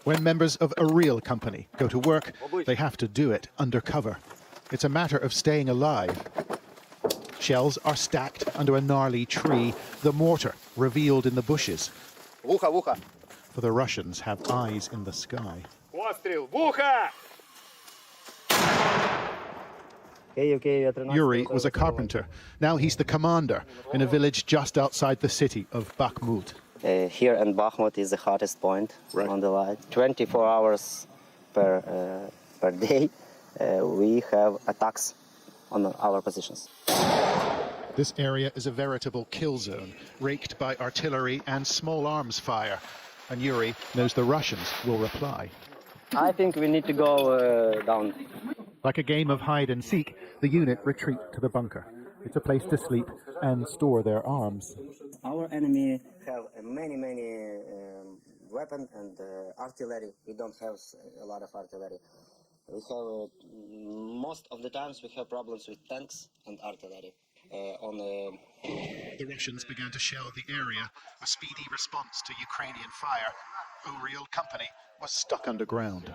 When members of a real company go to work, they have to do it undercover. It's a matter of staying alive. Shells are stacked under a gnarly tree, the mortar revealed in the bushes. For the Russians have eyes in the sky. Yuri was a carpenter. Now he's the commander in a village just outside the city of Bakhmut. Here in Bakhmut is the hottest point on the line. 24 hours per day, we have attacks on our positions. This area is a veritable kill zone, raked by artillery and small arms fire. And Yuri knows the Russians will reply. I think we need to go down. Like a game of hide and seek, the unit retreat to the bunker. It's a place to sleep and store their arms. Our enemy have many weapons and artillery. We don't have a lot of artillery. We have most of the times we have problems with tanks and artillery. The Russians began to shell the area, a speedy response to Ukrainian fire. Oriel Company was stuck underground.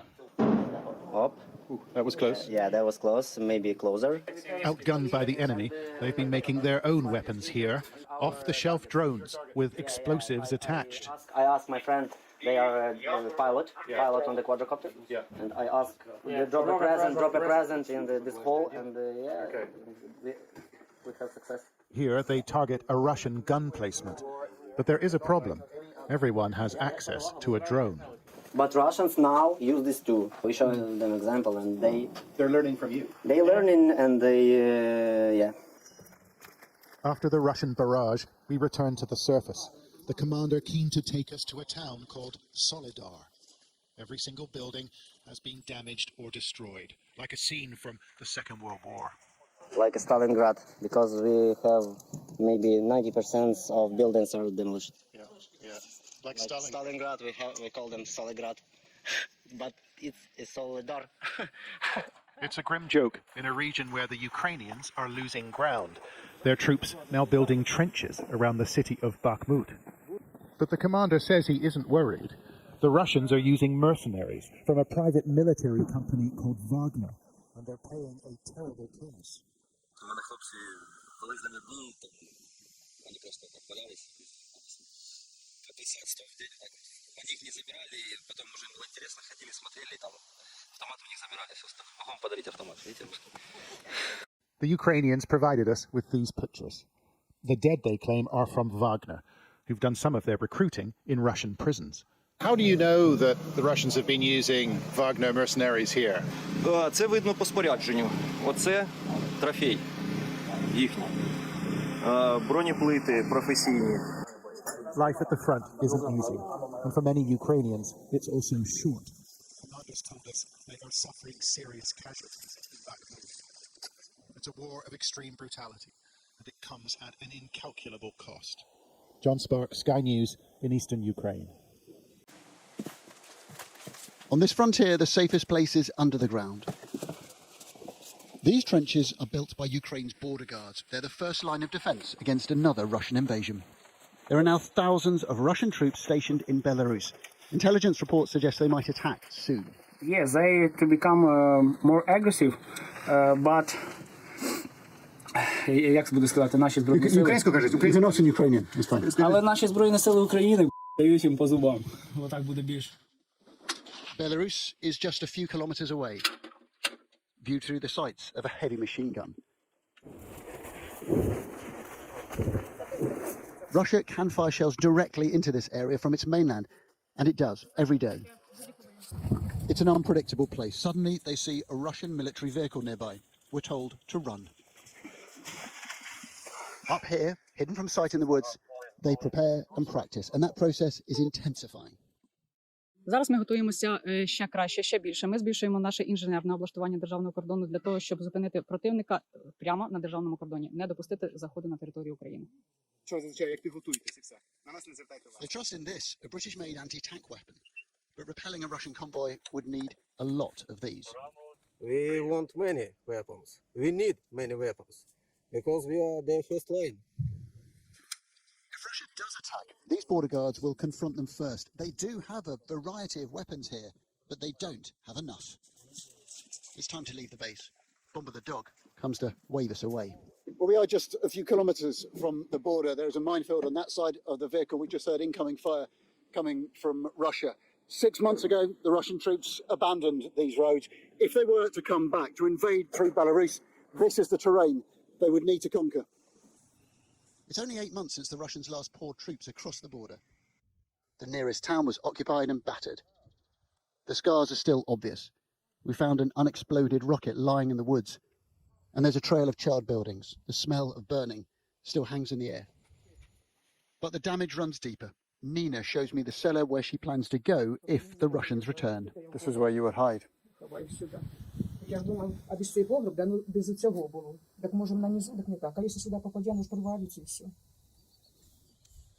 Up. Ooh, that was close. Yeah, that was close, maybe closer. Outgunned by the enemy, they've been making their own weapons here, off-the-shelf drones with explosives attached. I asked my friend, they are a pilot on the quadricopter, and I asked, drop a present in this hole, and we have success. Here they target a Russian gun placement, but there is a problem. Everyone has access to a drone. But Russians now use this too. We show them example, and they're learning from you. They learning, and they After the Russian barrage, we return to the surface. The commander keen to take us to a town called Solidar. Every single building has been damaged or destroyed, like a scene from the Second World War. Like Stalingrad, because we have maybe 90% of buildings are demolished. Yeah. Like Stalingrad, we call them Stalingrad, but it's Solidar. It's a grim joke in a region where the Ukrainians are losing ground. Their troops now building trenches around the city of Bakhmut. But the commander says he isn't worried. The Russians are using mercenaries from a private military company called Wagner, and they're paying a terrible price. The Ukrainians provided us with these pictures. The dead, they claim, are from Wagner, who've done some of their recruiting in Russian prisons. How do you know that the Russians have been using Wagner mercenaries here? Це видно по спорядженню. Оце трофей їхній. Бронеплити професійні. Life at the front isn't easy, and for many Ukrainians, it's also short. Commanders told us they are suffering serious casualties in Bakhmut. It's a war of extreme brutality, and it comes at an incalculable cost. John Spark, Sky News in eastern Ukraine. On this frontier, the safest place is under the ground. These trenches are built by Ukraine's border guards. They're the first line of defence against another Russian invasion. There are now thousands of Russian troops stationed in Belarus. Intelligence reports suggest they might attack soon. Yes, they to become more aggressive, but як це буде сказати, наші збройні сили. Українською кажуть, You're not in Ukrainian. It's fine. Але наші збройні сили України дають їм по зубам. Отак буде більше. Belarus is just a few kilometers away, viewed through the sights of a heavy machine gun. Russia can fire shells directly into this area from its mainland, and it does every day. It's an unpredictable place. Suddenly they see a Russian military vehicle nearby. We're told to run. Up here, hidden from sight in the woods, they prepare and practice, and that process is intensifying. Зараз ми готуємося ще краще, ще більше. Ми збільшуємо наше інженерне облаштування державного кордону для того, щоб зупинити противника прямо на державному кордоні, не допустити заходу на територію України. Що означає, як підготуєтеся все? На нас не звертайте увагу. They trust in this, a British-made anti-tank weapon, but repelling a Russian convoy would need a lot of these. We want many weapons. We need many weapons because we are their first line. If Russia does attack attack, these border guards will confront them first. They do have a variety of weapons here, but they don't have enough. It's time to leave the base. Bomber the dog comes to wave us away. Well, we are just a few kilometres from the border. There's a minefield on that side of the vehicle. We just heard incoming fire coming from Russia. 6 months ago, the Russian troops abandoned these roads. If they were to come back to invade through Belarus, this is the terrain they would need to conquer. It's only 8 months since the Russians last poured troops across the border. The nearest town was occupied and battered. The scars are still obvious. We found an unexploded rocket lying in the woods, and there's a trail of charred buildings. The smell of burning still hangs in the air. But the damage runs deeper. Nina shows me the cellar where she plans to go if the Russians return. This is where you would hide. Я ж думав, а без цей погреб, да ну без цього було. Так можем на низу, так не так. А если сюда попадем, уж провалится и все.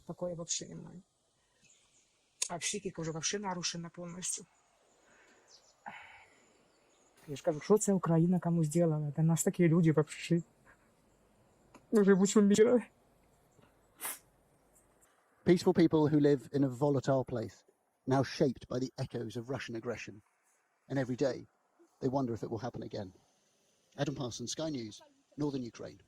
Такое вообще немає. А психика уже вообще нарушена полностью. Я ж кажу, що це Україна кому зробила? Та нас такі люди вообще. Живуть у мірі. Peaceful people who live in a volatile place, now shaped by the echoes of Russian aggression. And every day, they wonder if it will happen again. Adam Parsons, Sky News, Northern Ukraine.